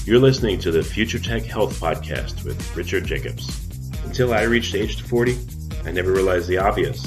You're listening to the Future Tech Health Podcast with Richard Jacobs. Until I reached age 40, I never realized the obvious,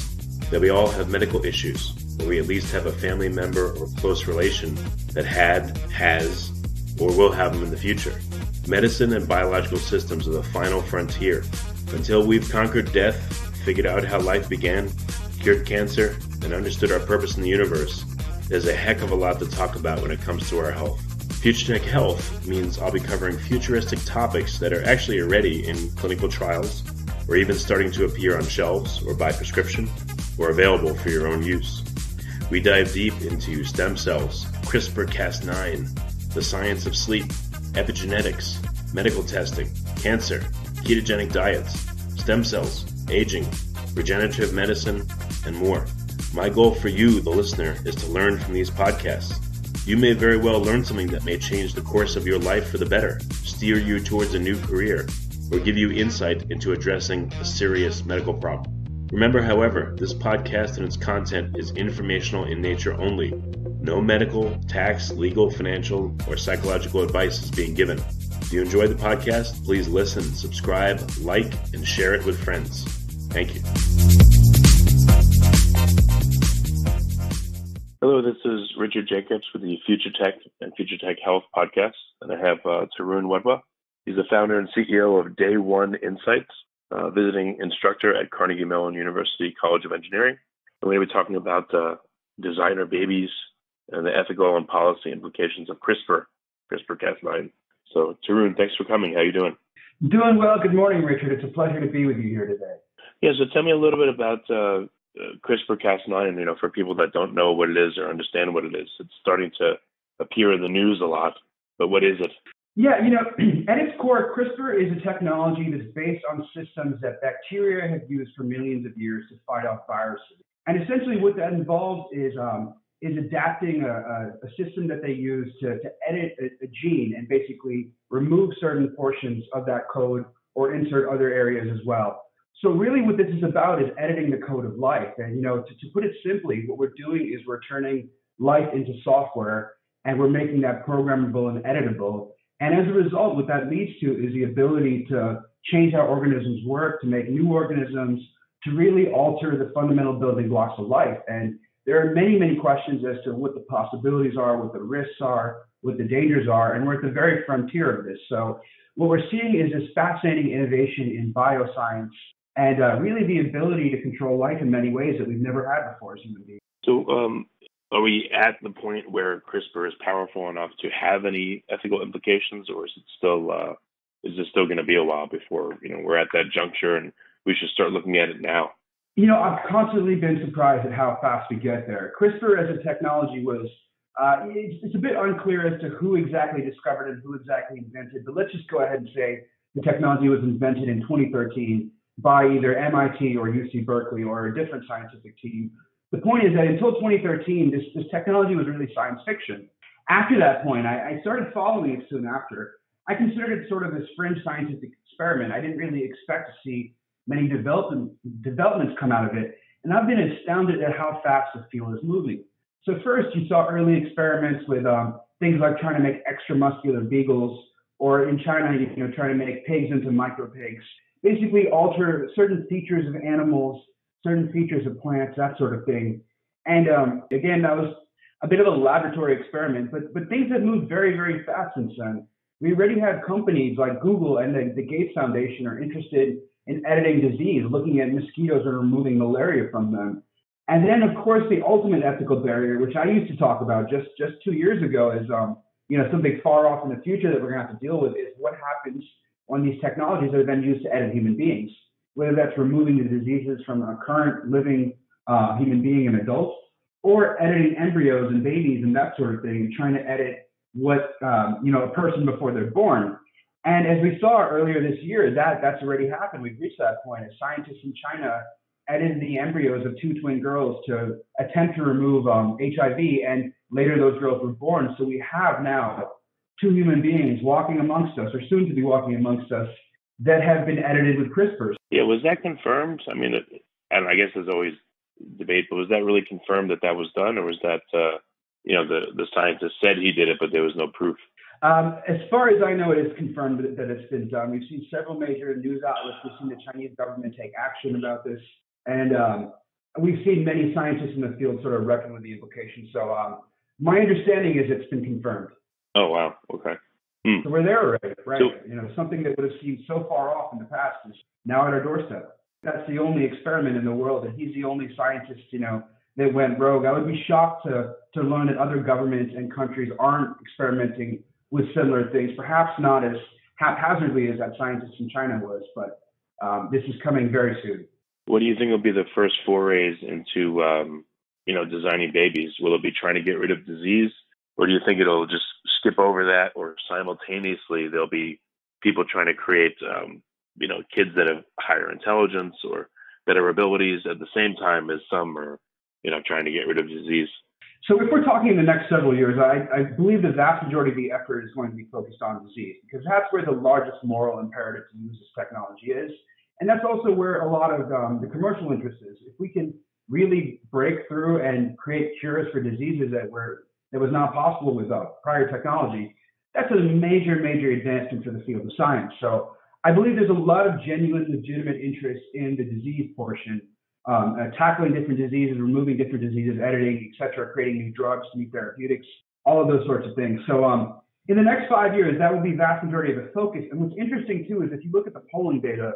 that we all have medical issues, or we at least have a family member or close relation that had, has, or will have them in the future. Medicine and biological systems are the final frontier. Until we've conquered death, figured out how life began, cured cancer, and understood our purpose in the universe, there's a heck of a lot to talk about when it comes to our health. Future Tech Health means I'll be covering futuristic topics that are actually already in clinical trials, or even starting to appear on shelves or by prescription, or available for your own use. We dive deep into stem cells, CRISPR-Cas9, the science of sleep, epigenetics, medical testing, cancer, ketogenic diets, stem cells, aging, regenerative medicine, and more. My goal for you, the listener, is to learn from these podcasts. You may very well learn something that may change the course of your life for the better, steer you towards a new career, or give you insight into addressing a serious medical problem. Remember, however, this podcast and its content is informational in nature only. No medical, tax, legal, financial, or psychological advice is being given. If you enjoyed the podcast, please listen, subscribe, like, and share it with friends. Thank you. Hello, this is Richard Jacobs with the Future Tech and Future Tech Health podcast, and I have Tarun Wadhwa. He's the founder and CEO of Day One Insights, visiting instructor at Carnegie Mellon University College of Engineering. And we're going to be talking about designer babies and the ethical and policy implications of CRISPR-Cas9. So, Tarun, thanks for coming. How are you doing? Doing well. Good morning, Richard. It's a pleasure to be with you here today. Yeah, so tell me a little bit about CRISPR-Cas9, for people that don't know what it is or understand what it is. It's starting to appear in the news a lot, but what is it? Yeah, at its core, CRISPR is a technology that's based on systems that bacteria have used for millions of years to fight off viruses. And essentially what that involves is adapting a system that they use to edit a gene and basically remove certain portions of that code or insert other areas as well. So really what this is about is editing the code of life. And, to put it simply, what we're doing is we're turning life into software and we're making that programmable and editable. And as a result, what that leads to is the ability to change how organisms work, to make new organisms, to really alter the fundamental building blocks of life. And there are many, many questions as to what the possibilities are, what the risks are, what the dangers are, and we're at the very frontier of this. So what we're seeing is this fascinating innovation in bioscience and really the ability to control life in many ways that we've never had before as human beings. So are we at the point where CRISPR is powerful enough to have any ethical implications, or is it still going to be a while before we're at that juncture and we should start looking at it now? I've constantly been surprised at how fast we get there. CRISPR as a technology was, it's a bit unclear as to who exactly discovered it, who exactly invented, but let's just go ahead and say the technology was invented in 2013 by either MIT or UC Berkeley or a different scientific team. The point is that until 2013, this technology was really science fiction. After that point, I started following it soon after. I considered it sort of this fringe scientific experiment. I didn't really expect to see many developments come out of it. And I've been astounded at how fast the field is moving. So first, you saw early experiments with things like trying to make extramuscular beagles, or in China, trying to make pigs into micropigs. Basically alter certain features of animals, certain features of plants, that sort of thing. And again, that was a bit of a laboratory experiment, but things have moved very, very fast since then. We already have companies like Google and the Gates Foundation are interested in editing disease, looking at mosquitoes and removing malaria from them. And then, of course, the ultimate ethical barrier, which I used to talk about just 2 years ago, is something far off in the future that we're going to have to deal with, is what happens on these technologies that have been used to edit human beings, whether that's removing the diseases from a current living human being and adults, or editing embryos and babies and that sort of thing, trying to edit what, a person before they're born. And as we saw earlier this year, that's already happened. We've reached that point as scientists in China edited the embryos of 2 twin girls to attempt to remove HIV, and later those girls were born. So we have now 2 human beings walking amongst us, or soon to be walking amongst us, that have been edited with CRISPR. Yeah, was that confirmed? I mean, and I guess there's always debate, but was that really confirmed that was done, or was that, the scientist said he did it, but there was no proof? As far as I know, it is confirmed that it's been done. We've seen several major news outlets. We've seen the Chinese government take action about this, and we've seen many scientists in the field sort of reckon with the implications. So my understanding is it's been confirmed. Oh, wow. Okay. So we're there already, right? So, Something that would have seemed so far off in the past is now at our doorstep. That's the only experiment in the world, and he's the only scientist, that went rogue. I would be shocked to learn that other governments and countries aren't experimenting with similar things, perhaps not as haphazardly as that scientist in China was, but this is coming very soon. what do you think will be the first forays into, designing babies? Will it be trying to get rid of disease, or do you think it'll just skip over that, or simultaneously there'll be people trying to create, kids that have higher intelligence or better abilities at the same time as some are, trying to get rid of disease? So if we're talking in the next several years, I believe the vast majority of the effort is going to be focused on disease, because that's where the largest moral imperative to use this technology is. And that's also where a lot of the commercial interest is. If we can really break through and create cures for diseases that was not possible with prior technology, that's a major, major advancement for the field of science. So I believe there's a lot of genuine, legitimate interest in the disease portion, tackling different diseases, removing different diseases, editing, et cetera, creating new drugs, new therapeutics, all of those sorts of things. So in the next 5 years, that will be the vast majority of the focus. And what's interesting, too, is if you look at the polling data,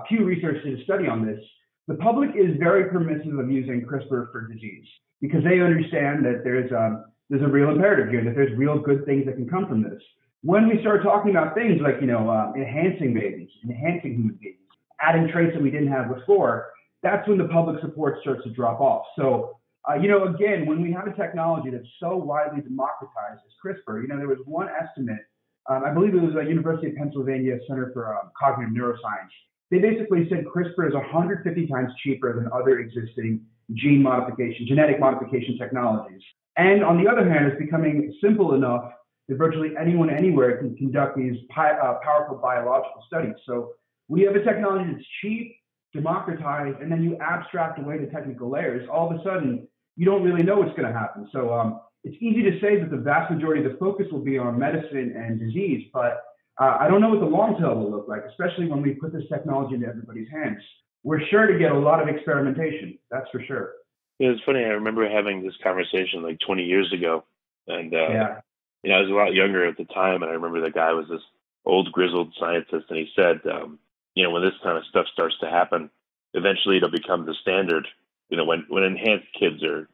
Pew Research did a study on this, the public is very permissive of using CRISPR for disease because they understand that there's a real imperative here, that there's real good things that can come from this. When we start talking about things like, enhancing babies, enhancing human beings, adding traits that we didn't have before, that's when the public support starts to drop off. So, again, when we have a technology that's so widely democratized as CRISPR, there was one estimate, I believe it was the University of Pennsylvania Center for Cognitive Neuroscience. They basically said CRISPR is 150 times cheaper than other existing genetic modification technologies. And on the other hand, it's becoming simple enough that virtually anyone anywhere can conduct these powerful biological studies. So we have a technology that's cheap, democratized, and then you abstract away the technical layers. All of a sudden, you don't really know what's going to happen. So it's easy to say that the vast majority of the focus will be on medicine and disease, but I don't know what the long tail will look like, especially when we put this technology into everybody's hands. We're sure to get a lot of experimentation, that's for sure. Yeah, it's funny. I remember having this conversation like 20 years ago, and I was a lot younger at the time, and I remember the guy was this old grizzled scientist, and he said, when this kind of stuff starts to happen, eventually it'll become the standard. When enhanced kids are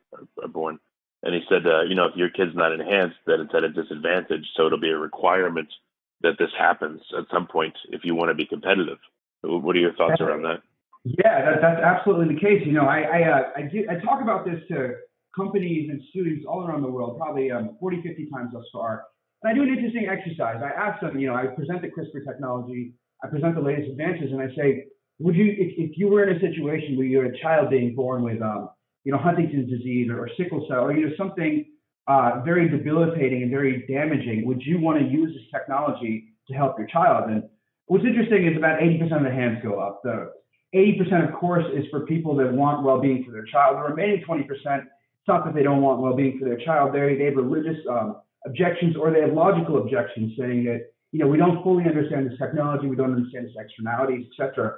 born, and he said, if your kid's not enhanced, then it's at a disadvantage, so it'll be a requirement that this happens at some point if you want to be competitive. What are your thoughts around that? Yeah, that's absolutely the case. I talk about this to companies and students all around the world, probably 40, 50 times thus far. And I do an interesting exercise. I ask them, I present the CRISPR technology, I present the latest advances, and I say, would you, if you were in a situation where you had a child being born with, Huntington's disease or sickle cell, or something very debilitating and very damaging, would you want to use this technology to help your child? And what's interesting is about 80% of the hands go up. The 80%, of course, is for people that want well-being for their child. The remaining 20%, it's not that they don't want well-being for their child. They have religious objections, or they have logical objections, saying that we don't fully understand this technology, we don't understand its externalities, etc.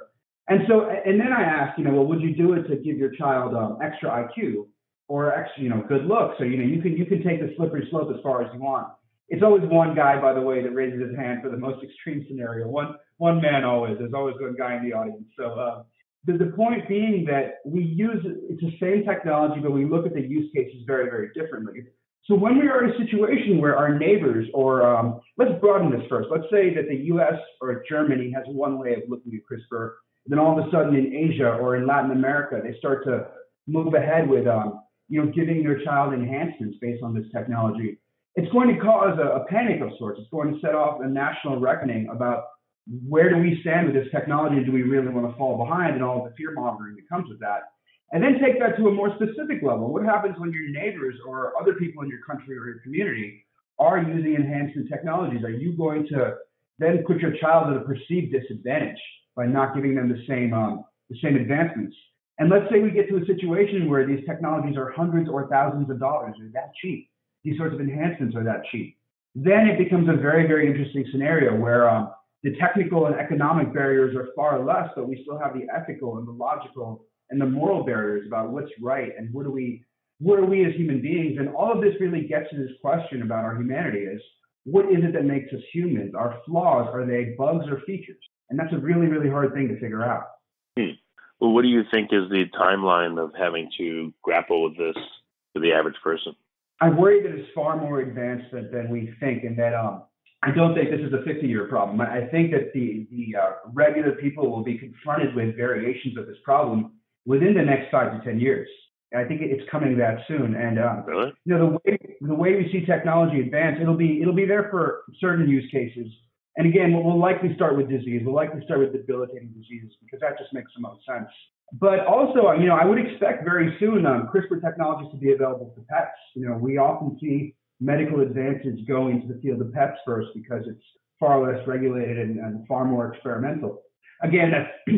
And so, and then I asked, would you do it to give your child extra IQ or extra, good looks? So you can take the slippery slope as far as you want. It's always one guy, by the way, that raises his hand for the most extreme scenario. One man always. There's always one guy in the audience. So the point being that it's the same technology, but we look at the use cases very, very differently. So when we are in a situation where our neighbors, or let's broaden this first. Let's say that the U.S. or Germany has one way of looking at CRISPR. Then all of a sudden in Asia or in Latin America, they start to move ahead with, giving their child enhancements based on this technology. It's going to cause a panic of sorts. It's going to set off a national reckoning about where do we stand with this technology? Do we really want to fall behind, and all the fear mongering that comes with that? And then take that to a more specific level. What happens when your neighbors or other people in your country or your community are using enhancement technologies? Are you going to then put your child at a perceived disadvantage by not giving them the same advancements? And let's say we get to a situation where these technologies are hundreds or thousands of dollars. They're that cheap. These sorts of enhancements are that cheap. then it becomes a very, very interesting scenario where the technical and economic barriers are far less, but we still have the ethical and the logical and the moral barriers about what's right and what are we as human beings. And all of this really gets to this question about our humanity is, what is it that makes us humans? Our flaws, are they bugs or features? And that's a really, really hard thing to figure out. Well, what do you think is the timeline of having to grapple with this for the average person? I worry that it's far more advanced than we think, and that I don't think this is a 50-year problem. I think that the regular people will be confronted with variations of this problem within the next 5 to 10 years. I think it's coming that soon. And really? The way we see technology advance, it'll be there for certain use cases. And again, we'll likely start with disease. We'll likely start with debilitating diseases because that just makes the most sense. But also, I would expect very soon CRISPR technologies to be available to pets. We often see medical advances go into the field of pets first because it's far less regulated and far more experimental. Again,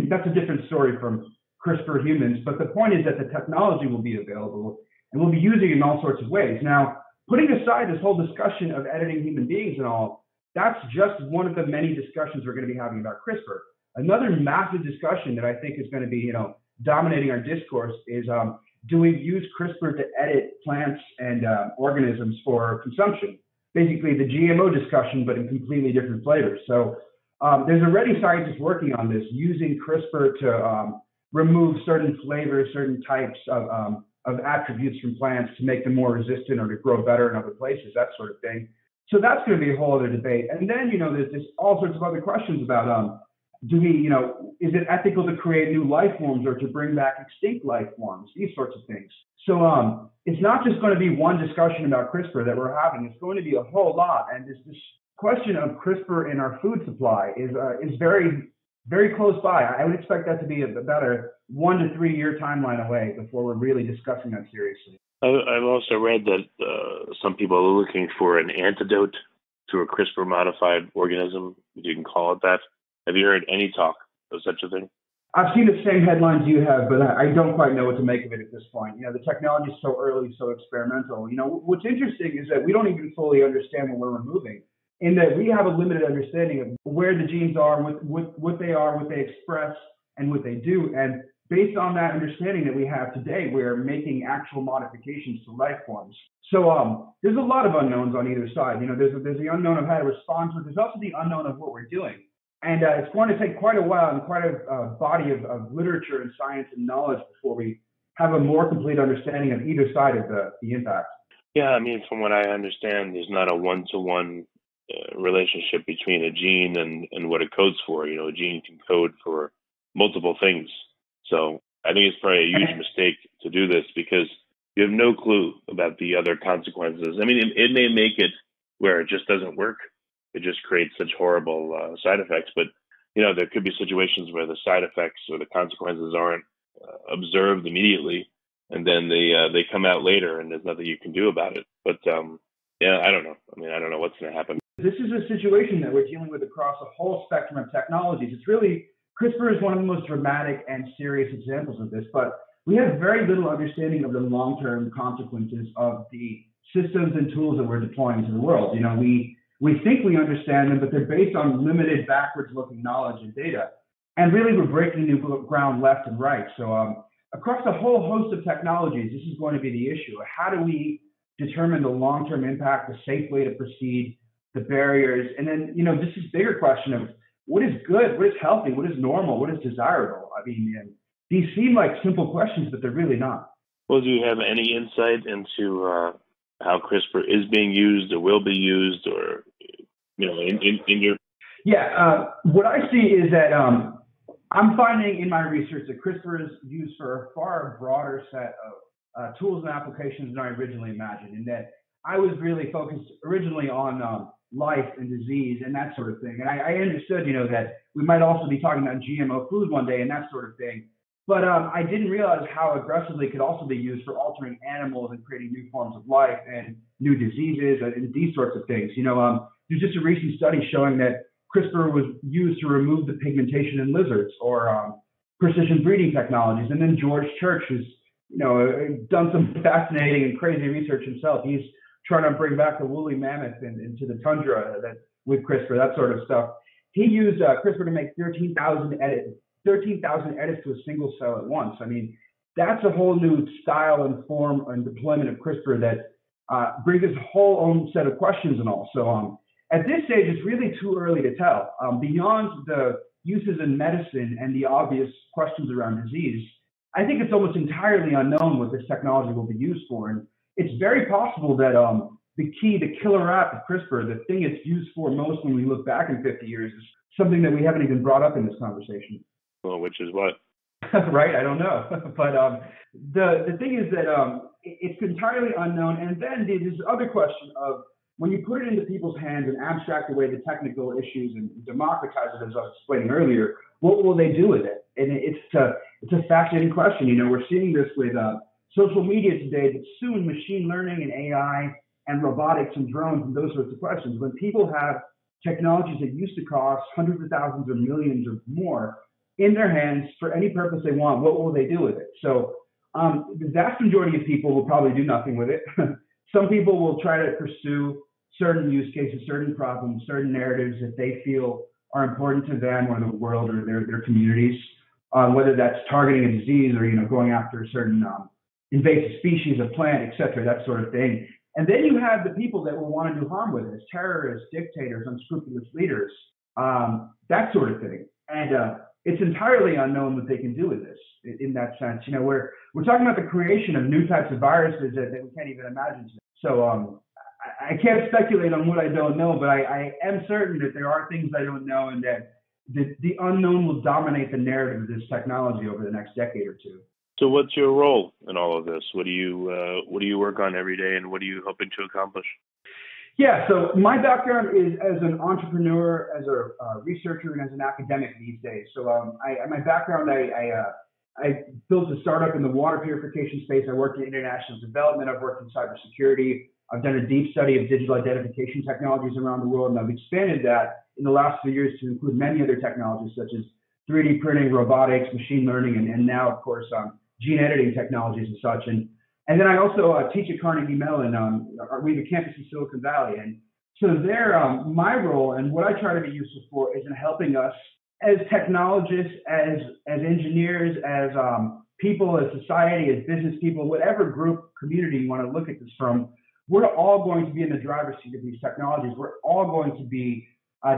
that's a different story from CRISPR humans, but the point is that the technology will be available and we'll be using it in all sorts of ways. Now, putting aside this whole discussion of editing human beings and all, that's just one of the many discussions we're going to be having about CRISPR. Another massive discussion that I think is going to be, dominating our discourse is, do we use CRISPR to edit plants and organisms for consumption? Basically the GMO discussion, but in completely different flavors. So there's already scientists working on this, using CRISPR to remove certain flavors, certain types of attributes from plants to make them more resistant or to grow better in other places, that sort of thing. So that's going to be a whole other debate. And then, there's all sorts of other questions about, is it ethical to create new life forms or to bring back extinct life forms, these sorts of things. So it's not just going to be one discussion about CRISPR that we're having. It's going to be a whole lot. And this question of CRISPR in our food supply is very, very close by. I would expect that to be about a 1 to 3 year timeline away before we're really discussing that seriously. I've also read that some people are looking for an antidote to a CRISPR-modified organism, if you can call it that. Have you heard any talk of such a thing? I've seen the same headlines you have, but I don't quite know what to make of it at this point. The technology is so early, so experimental. What's interesting is that we don't even fully understand what we're removing, in that we have a limited understanding of where the genes are, what they are, what they express, and what they do. And based on that understanding that we have today, we're making actual modifications to life forms. So there's a lot of unknowns on either side. There's the unknown of how to respond to it. There's also the unknown of what we're doing. And it's going to take quite a while and quite a body of literature and science and knowledge before we have a more complete understanding of either side of the impact. Yeah, from what I understand, there's not a one-to-one relationship between a gene and what it codes for. A gene can code for multiple things. So I think it's probably a huge mistake to do this because you have no clue about the other consequences. It may make it where it just doesn't work. It just creates such horrible side effects. But, there could be situations where the side effects or the consequences aren't observed immediately, and then they come out later and there's nothing you can do about it. But, I don't know. I don't know what's going to happen. This is a situation that we're dealing with across a whole spectrum of technologies. It's really, CRISPR is one of the most dramatic and serious examples of this, but we have very little understanding of the long-term consequences of the systems and tools that we're deploying into the world. We think we understand them, but they're based on limited backwards-looking knowledge and data. And really, we're breaking new ground left and right. So across a whole host of technologies, this is going to be the issue. How do we determine the long-term impact, the safe way to proceed, the barriers, and then, just this bigger question of what is good, what is healthy, what is normal, what is desirable? These seem like simple questions, but they're really not. Well, do you have any insight into how CRISPR is being used or will be used, or in your? Yeah, what I see is that I'm finding in my research that CRISPR is used for a far broader set of tools and applications than I originally imagined. In that I was really focused originally on life and disease and that sort of thing, and I understood, that we might also be talking about GMO food one day and that sort of thing. But I didn't realize how aggressively it could also be used for altering animals and creating new forms of life and new diseases and these sorts of things. There's just a recent study showing that CRISPR was used to remove the pigmentation in lizards, or precision breeding technologies. And then George Church has, done some fascinating and crazy research himself. He's trying to bring back the woolly mammoth into the tundra with CRISPR, that sort of stuff. He used CRISPR to make 13,000 edits to a single cell at once. I mean, that's a whole new style and form and deployment of CRISPR that brings us a whole own set of questions and all. So at this stage, it's really too early to tell. Beyond the uses in medicine and the obvious questions around disease, I think it's almost entirely unknown what this technology will be used for. And it's very possible that the killer app of CRISPR, the thing it's used for most when we look back in 50 years, is something that we haven't even brought up in this conversation. Well, which is what? Right, I don't know. But the thing is that it's entirely unknown. And then there's this other question of when you put it into people's hands and abstract away the technical issues and democratize it, as I was explaining earlier, what will they do with it? And it's a fascinating question. You know, we're seeing this with social media today, but soon machine learning and AI and robotics and drones and those sorts of questions. When people have technologies that used to cost hundreds of thousands or millions or more in their hands for any purpose they want, what will they do with it? So the vast majority of people will probably do nothing with it. Some people will try to pursue certain use cases, certain problems, certain narratives that they feel are important to them or the world or their communities, whether that's targeting a disease or, you know, going after a certain invasive species of plant, et cetera, that sort of thing. And then you have the people that will want to do harm with this, terrorists, dictators, unscrupulous leaders, that sort of thing. And it's entirely unknown what they can do with this in that sense. You know, we're talking about the creation of new types of viruses that we can't even imagine today. So I can't speculate on what I don't know, but I am certain that there are things I don't know and that the unknown will dominate the narrative of this technology over the next decade or two. So what's your role in all of this? What do you work on every day, and what are you hoping to accomplish? Yeah, so my background is as an entrepreneur, as a researcher, and as an academic these days. So my background, I built a startup in the water purification space. I worked in international development. I've worked in cybersecurity. I've done a deep study of digital identification technologies around the world, and I've expanded that in the last few years to include many other technologies such as 3D printing, robotics, machine learning, and now, of course, gene editing technologies and such. And then I also teach at Carnegie Mellon. We have a campus in Silicon Valley. And so there, my role and what I try to be useful for is in helping us as technologists, as engineers, as people, as society, as business people, whatever group, community you want to look at this from, we're all going to be in the driver's seat of these technologies. We're all going to be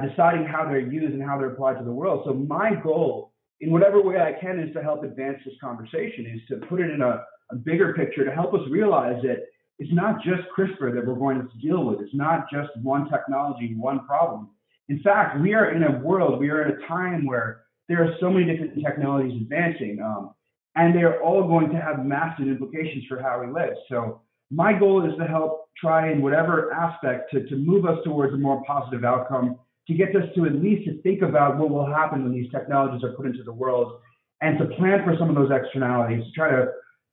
deciding how they're used and how they're applied to the world. So my goal, in whatever way I can, is to help advance this conversation, is to put it in a bigger picture to help us realize that it's not just CRISPR that we're going to deal with. It's not just one technology, one problem. In fact, we are in a time where there are so many different technologies advancing, and they're all going to have massive implications for how we live. So my goal is to help try in whatever aspect to move us towards a more positive outcome, to get us to at least to think about what will happen when these technologies are put into the world, and to plan for some of those externalities, to try to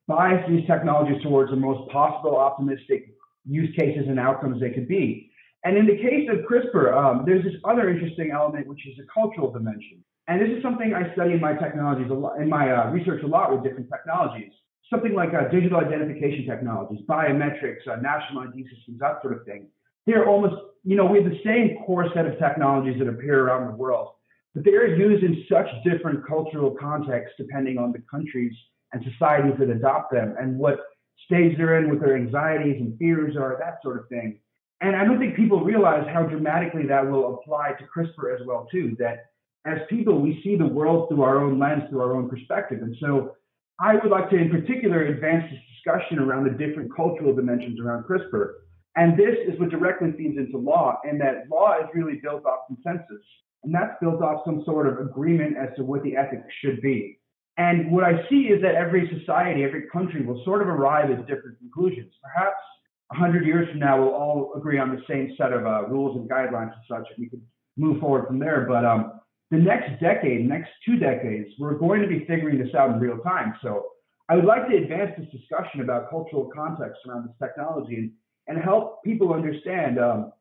bias these technologies towards the most possible optimistic use cases and outcomes they could be. And in the case of CRISPR, there's this other interesting element, which is a cultural dimension. And this is something I study in my technologies a lot, in my research a lot with different technologies. Something like digital identification technologies, biometrics, national ID systems, that sort of thing. They're almost, we have the same core set of technologies that appear around the world, but they are used in such different cultural contexts depending on the countries and societies that adopt them and what stage they're in, what their anxieties and fears are, that sort of thing. And I don't think people realize how dramatically that will apply to CRISPR as well, too, that as people, we see the world through our own lens, through our own perspective. And so I would like to, in particular, advance this discussion around the different cultural dimensions around CRISPR. And this is what directly feeds into law, and that law is really built off consensus. And that's built off some sort of agreement as to what the ethics should be. And what I see is that every society, every country will sort of arrive at different conclusions. Perhaps 100 years from now, we'll all agree on the same set of rules and guidelines and such, and we can move forward from there. But the next decade, next 2 decades, we're going to be figuring this out in real time. So I would like to advance this discussion about cultural context around this technology and help people understand that,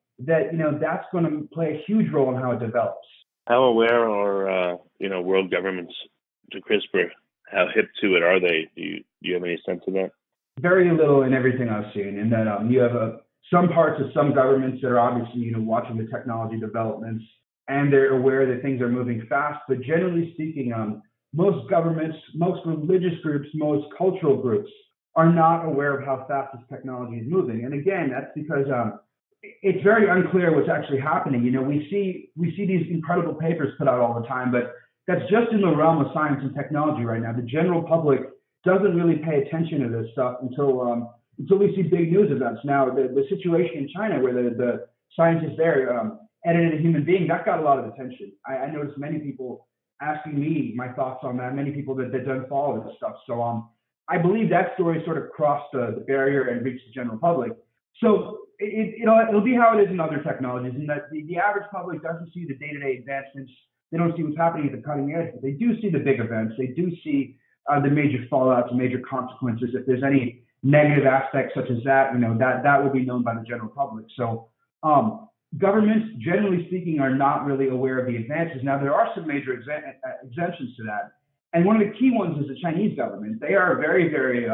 that's going to play a huge role in how it develops. How aware are, world governments to CRISPR? How hip to it are they? Do you have any sense of that? Very little in everything I've seen, in that you have some parts of some governments that are obviously, watching the technology developments and they're aware that things are moving fast. But generally speaking, most governments, most religious groups, most cultural groups are not aware of how fast this technology is moving. And again, that's because it's very unclear what's actually happening. We see these incredible papers put out all the time, but that's just in the realm of science and technology right now. The general public doesn't really pay attention to this stuff until we see big news events. Now, the situation in China where the scientists there edited a human being, that got a lot of attention. I noticed many people asking me my thoughts on that, many people that don't follow this stuff. So I believe that story sort of crossed the barrier and reached the general public. So it'll be how it is in other technologies, in that the average public doesn't see the day-to-day advancements. They don't see what's happening at the cutting edge, but they do see the big events. They do see the major fallouts and major consequences. If there's any negative aspects such as that, that will be known by the general public. So governments, generally speaking, are not really aware of the advances. Now, there are some major exemptions to that. And one of the key ones is the Chinese government. They are very, very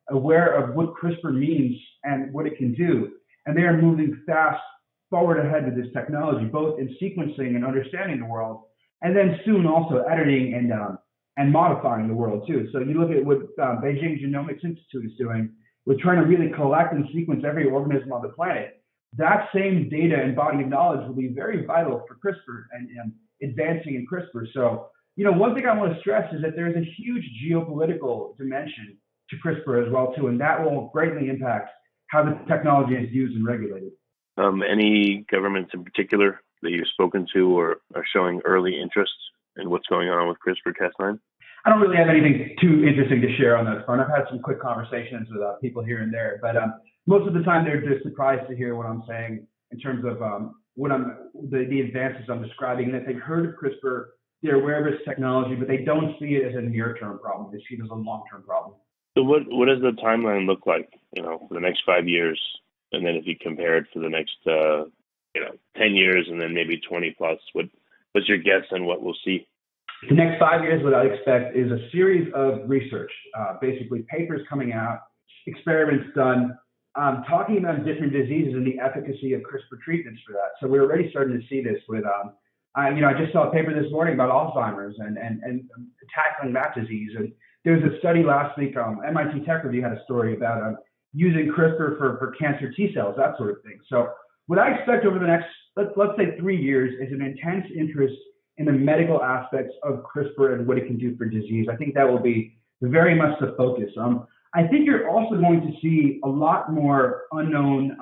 aware of what CRISPR means and what it can do. And they are moving fast forward ahead with this technology, both in sequencing and understanding the world, and then soon also editing and modifying the world too. So you look at what Beijing Genomics Institute is doing with trying to really collect and sequence every organism on the planet. That same data and body of knowledge will be very vital for CRISPR and advancing in CRISPR. So, one thing I want to stress is that there's a huge geopolitical dimension to CRISPR as well too, and that will greatly impact how the technology is used and regulated. Any governments in particular that you've spoken to or are showing early interest in what's going on with CRISPR-Cas9? I don't really have anything too interesting to share on that front. I've had some quick conversations with people here and there, but most of the time they're just surprised to hear what I'm saying in terms of the advances I'm describing, and that they've heard of CRISPR, they're aware of its technology, but they don't see it as a near-term problem. They see it as a long-term problem. So what does the timeline look like, for the next 5 years? And then if you compare it for the next, 10 years and then maybe 20 plus, what's your guess on what we'll see? The next 5 years, what I expect is a series of research, basically papers coming out, experiments done, talking about different diseases and the efficacy of CRISPR treatments for that. So we're already starting to see this with, I just saw a paper this morning about Alzheimer's and tackling that disease. And there was a study last week, MIT Tech Review had a story about using CRISPR for cancer T cells, that sort of thing. So what I expect over the next, let's say 3 years, is an intense interest in the medical aspects of CRISPR and what it can do for disease. I think that will be very much the focus. I think you're also going to see a lot more unknown,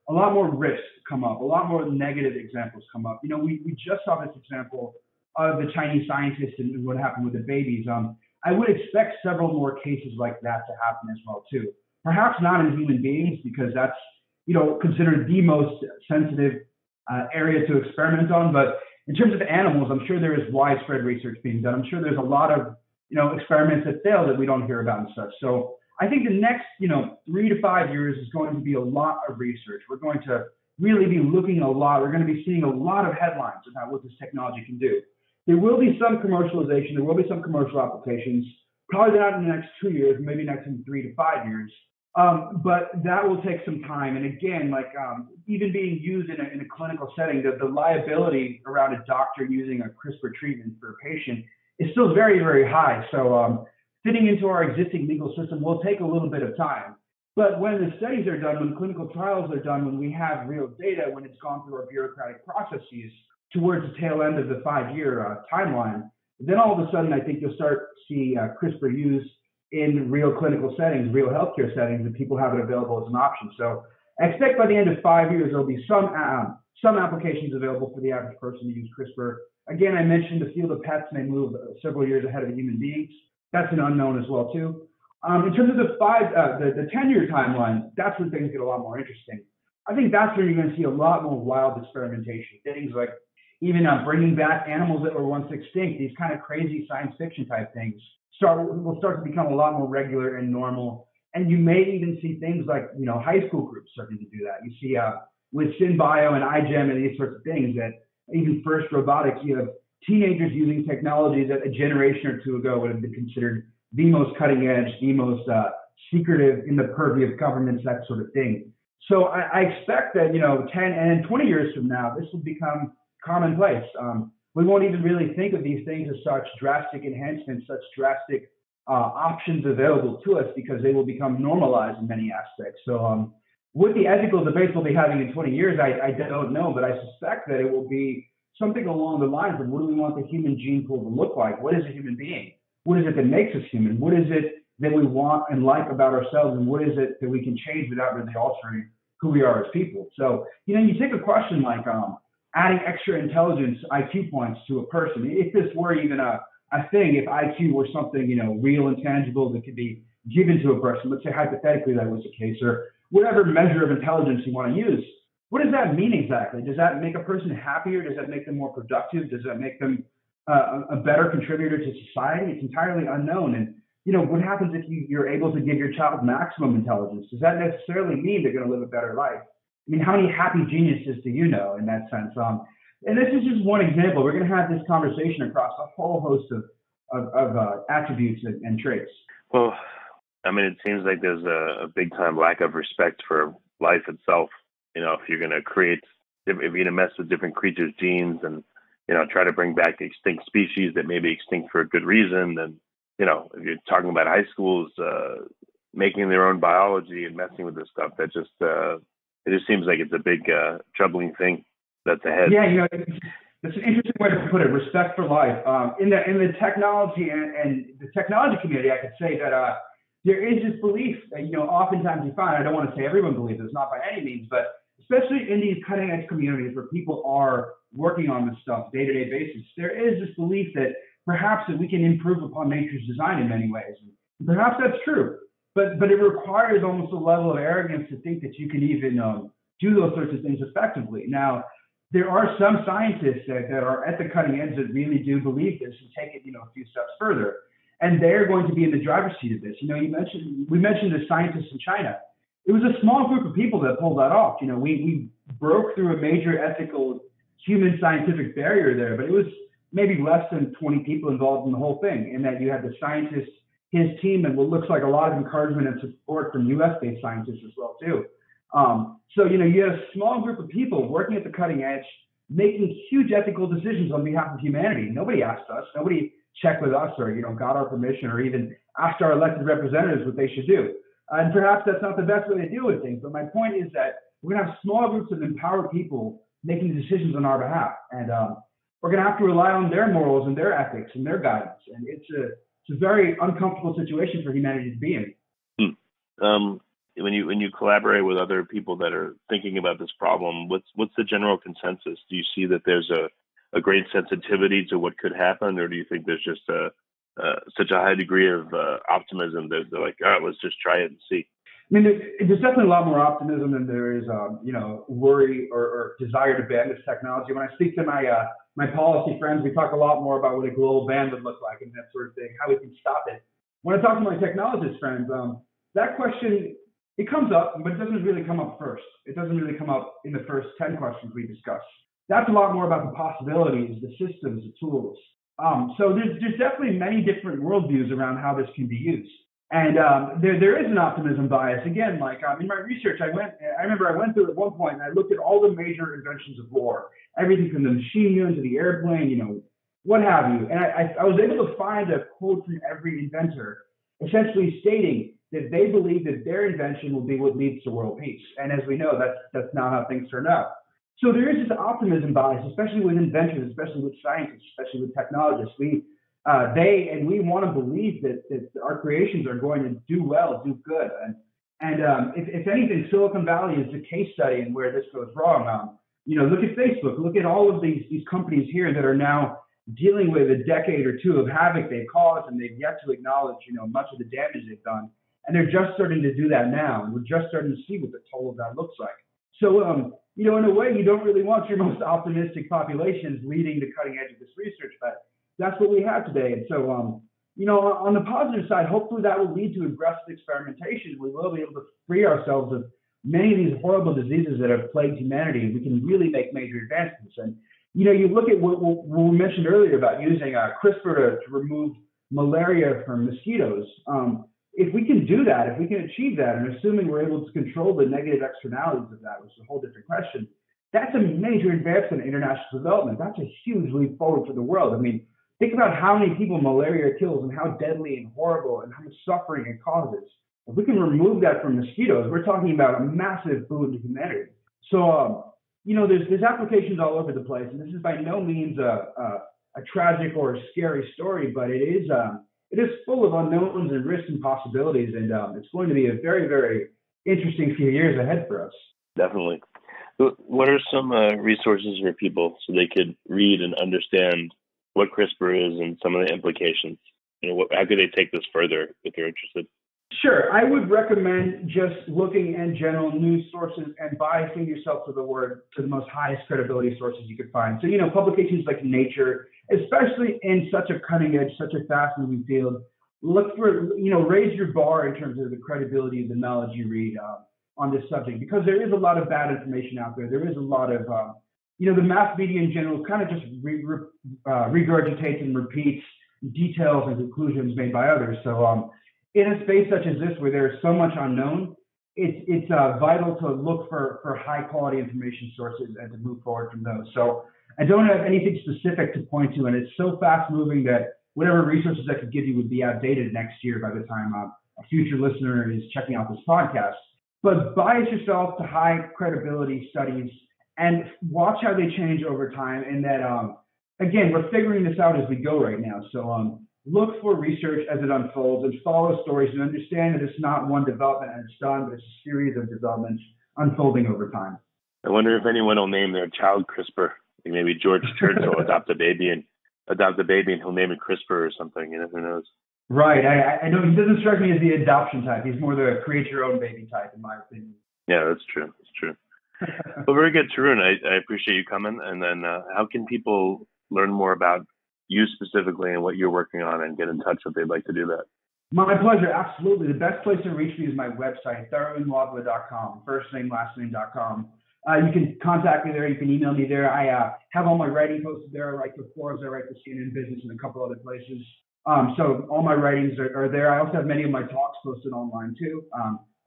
a lot more risks come up, a lot more negative examples come up. We just saw this example of the Chinese scientists and what happened with the babies. I would expect several more cases like that to happen as well too. Perhaps not in human beings, because that's considered the most sensitive area to experiment on. But in terms of animals, I'm sure there is widespread research being done. I'm sure there's a lot of experiments that fail that we don't hear about and such. So I think the next 3 to 5 years is going to be a lot of research. We're going to really be looking a lot. We're going to be seeing a lot of headlines about what this technology can do. There will be some commercialization. There will be some commercial applications. Probably not in the next 2 years, maybe next in 3 to 5 years. But that will take some time. And again, even being used in a clinical setting, the liability around a doctor using a CRISPR treatment for a patient is still very, very high. So fitting into our existing legal system will take a little bit of time. But when the studies are done, when clinical trials are done, when we have real data, when it's gone through our bureaucratic processes towards the tail end of the 5-year timeline, then all of a sudden I think you'll start to see CRISPR used in real clinical settings, real healthcare settings, and people have it available as an option. So I expect by the end of 5 years, there'll be some applications available for the average person to use CRISPR. Again, I mentioned the field of pets may move several years ahead of human beings. That's an unknown as well too. In terms of the 10-year timeline, that's when things get a lot more interesting. I think that's where you're going to see a lot more wild experimentation. Things like even bringing back animals that were once extinct, these kind of crazy science fiction type things will start to become a lot more regular and normal. And you may even see things like, high school groups starting to do that. You see with SynBio and iGEM and these sorts of things, that even FIRST Robotics, you have teenagers using technologies that a generation or two ago would have been considered the most cutting edge, the most secretive, in the purview of governments, that sort of thing. So I expect that, 10 and 20 years from now, this will become commonplace. We won't even really think of these things as such drastic enhancements, such drastic options available to us, because they will become normalized in many aspects. So what the ethical debates we'll be having in 20 years, I don't know, but I suspect that it will be something along the lines of, what do we want the human gene pool to look like? What is a human being? What is it that makes us human? What is it that we want and like about ourselves? And what is it that we can change without really altering who we are as people? So, you take a question like adding extra intelligence IQ points to a person. If this were even a thing, if IQ were something, real and tangible that could be given to a person, let's say hypothetically that was the case, or whatever measure of intelligence you want to use, what does that mean exactly? Does that make a person happier? Does that make them more productive? Does that make them a better contributor to society? It's entirely unknown. And, what happens if you're able to give your child maximum intelligence? Does that necessarily mean they're going to live a better life? I mean, how many happy geniuses do you know in that sense? And this is just one example. We're going to have this conversation across a whole host of attributes and traits. Well, I mean, it seems like there's a big time lack of respect for life itself. If you're going to if you're going to mess with different creatures' genes and, try to bring back extinct species that may be extinct for a good reason, then, if you're talking about high schools making their own biology and messing with this stuff, that just, it just seems like it's a big troubling thing that's ahead. Yeah, that's an interesting way to put it. Respect for life. In the technology and the technology community, I could say that there is this belief that, oftentimes you find, I don't want to say everyone believes this, not by any means, but especially in these cutting edge communities where people are working on this stuff day-to-day basis, there is this belief that perhaps that we can improve upon nature's design in many ways. And perhaps that's true, but it requires almost a level of arrogance to think that you can even do those sorts of things effectively. Now, there are some scientists that are at the cutting edge that really do believe this and take it, a few steps further. And they're going to be in the driver's seat of this. We mentioned the scientists in China. It was a small group of people that pulled that off. We broke through a major ethical human scientific barrier there, but it was maybe less than 20 people involved in the whole thing, in that you had the scientist, his team, and what looks like a lot of encouragement and support from US-based scientists as well, too. So, you had a small group of people working at the cutting edge, making huge ethical decisions on behalf of humanity. Nobody asked us. Nobody checked with us or, got our permission or even asked our elected representatives what they should do. And perhaps that's not the best way to deal with things. But my point is that we're going to have small groups of empowered people making decisions on our behalf. And we're going to have to rely on their morals and their ethics and their guidance. And it's a very uncomfortable situation for humanity to be in. When you collaborate with other people that are thinking about this problem, what's the general consensus? Do you see that there's a great sensitivity to what could happen, or do you think there's just such a high degree of optimism that they're like, let's just try it and see? I mean, there's definitely a lot more optimism than there is, worry or desire to ban this technology. When I speak to my policy friends, we talk a lot more about what a global ban would look like and that sort of thing, how we can stop it. When I talk to my technologist friends, that question, it comes up, but it doesn't really come up first. It doesn't really come up in the first 10 questions we discuss. That's a lot more about the possibilities, the systems, the tools. So there's definitely many different worldviews around how this can be used. And there is an optimism bias. Again, like in my research, I remember I went through at one point and I looked at all the major inventions of war, everything from the machine gun to the airplane, what have you. And I was able to find a quote from every inventor essentially stating that they believe that their invention will be what leads to world peace. And as we know, that's not how things turned out. So there is this optimism bias, especially with inventors, especially with scientists, especially with technologists. We want to believe that our creations are going to do well, do good. And if anything, Silicon Valley is a case study in where this goes wrong. Look at Facebook, look at all of these companies here that are now dealing with a decade or two of havoc they've caused, and they've yet to acknowledge, much of the damage they've done. And they're just starting to do that now. And we're just starting to see what the toll of that looks like. So, in a way, you don't really want your most optimistic populations leading the cutting edge of this research, but that's what we have today. And so, on the positive side, hopefully that will lead to aggressive experimentation. We will be able to free ourselves of many of these horrible diseases that have plagued humanity. We can really make major advancements. And, you look at what we mentioned earlier about using CRISPR to remove malaria from mosquitoes. if we can do that, if we can achieve that, and assuming we're able to control the negative externalities of that, which is a whole different question, that's a major advancement in international development. That's a huge leap forward for the world. I mean, think about how many people malaria kills and how deadly and horrible and how much suffering it causes. If we can remove that from mosquitoes, we're talking about a massive boon to humanity. So, there's applications all over the place, and this is by no means a tragic or a scary story, but it is full of unknowns and risks and possibilities, and it's going to be a very, very interesting few years ahead for us. Definitely. What are some resources for people so they could read and understand what CRISPR is and some of the implications? How could they take this further if they're interested? Sure. I would recommend just looking in general news sources and biasing yourself to the most highest credibility sources you could find. So, publications like Nature, especially in such a cutting edge, such a fast moving field, look for, raise your bar in terms of the credibility of the knowledge you read on this subject, because there is a lot of bad information out there. There is a lot of, the mass media in general kind of just regurgitates and repeats details and conclusions made by others. So, in a space such as this, where there's so much unknown, it's vital to look for high quality information sources and to move forward from those. So I don't have anything specific to point to, and it's so fast moving that whatever resources I could give you would be outdated next year by the time a future listener is checking out this podcast. But bias yourself to high credibility studies and watch how they change over time. And that, again, we're figuring this out as we go right now. So look for research as it unfolds and follow stories and understand that it's not one development and it's done, but it's a series of developments unfolding over time. I wonder if anyone will name their child CRISPR. Like maybe George Churchill will adopt a baby and he'll name it CRISPR or something. Who knows? Right. I know he doesn't strike me as the adoption type. He's more the create your own baby type, in my opinion. Yeah, that's true. That's true. Well, very good, Tarun. I appreciate you coming. And then how can people learn more about you specifically and what you're working on and get in touch if they'd like to do that? My pleasure. Absolutely. The best place to reach me is my website, tarunwadhwa.com, firstname.lastname.com. You can contact me there. You can email me there. I have all my writing posted there. I write for Forbes. I write for CNN Business and a couple other places. So all my writings are there. I also have many of my talks posted online too,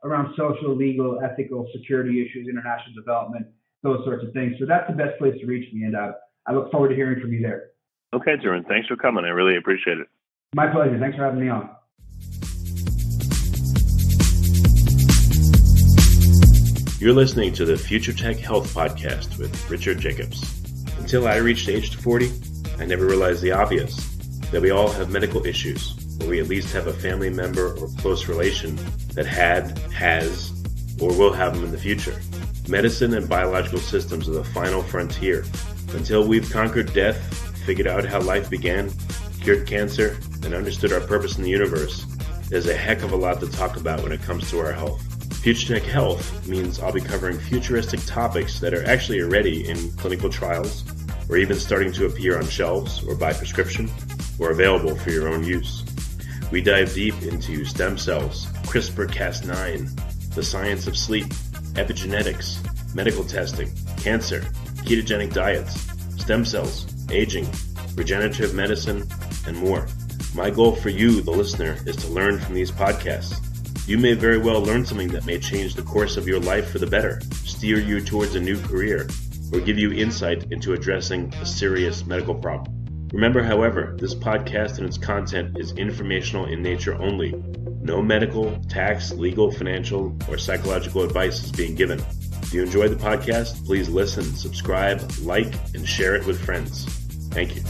around social, legal, ethical, security issues, international development, those sorts of things. So that's the best place to reach me. And I look forward to hearing from you there. Okay, Tarun. Thanks for coming. I really appreciate it. My pleasure. Thanks for having me on. You're listening to the Future Tech Health Podcast with Richard Jacobs. Until I reached age 40, I never realized the obvious, that we all have medical issues, or we at least have a family member or close relation that has, or will have them in the future. Medicine and biological systems are the final frontier. Until we've conquered death, figured out how life began, cured cancer, and understood our purpose in the universe, there's a heck of a lot to talk about when it comes to our health. Future Tech Health means I'll be covering futuristic topics that are actually already in clinical trials, or even starting to appear on shelves or by prescription, or available for your own use. We dive deep into stem cells, CRISPR-Cas9, the science of sleep, epigenetics, medical testing, cancer, ketogenic diets, stem cells, aging, regenerative medicine, and more. My goal for you, the listener, is to learn from these podcasts. You may very well learn something that may change the course of your life for the better, steer you towards a new career, or give you insight into addressing a serious medical problem. Remember, however, this podcast and its content is informational in nature only. No medical, tax, legal, financial, or psychological advice is being given. If you enjoyed the podcast, please listen, subscribe, like, and share it with friends. Thank you.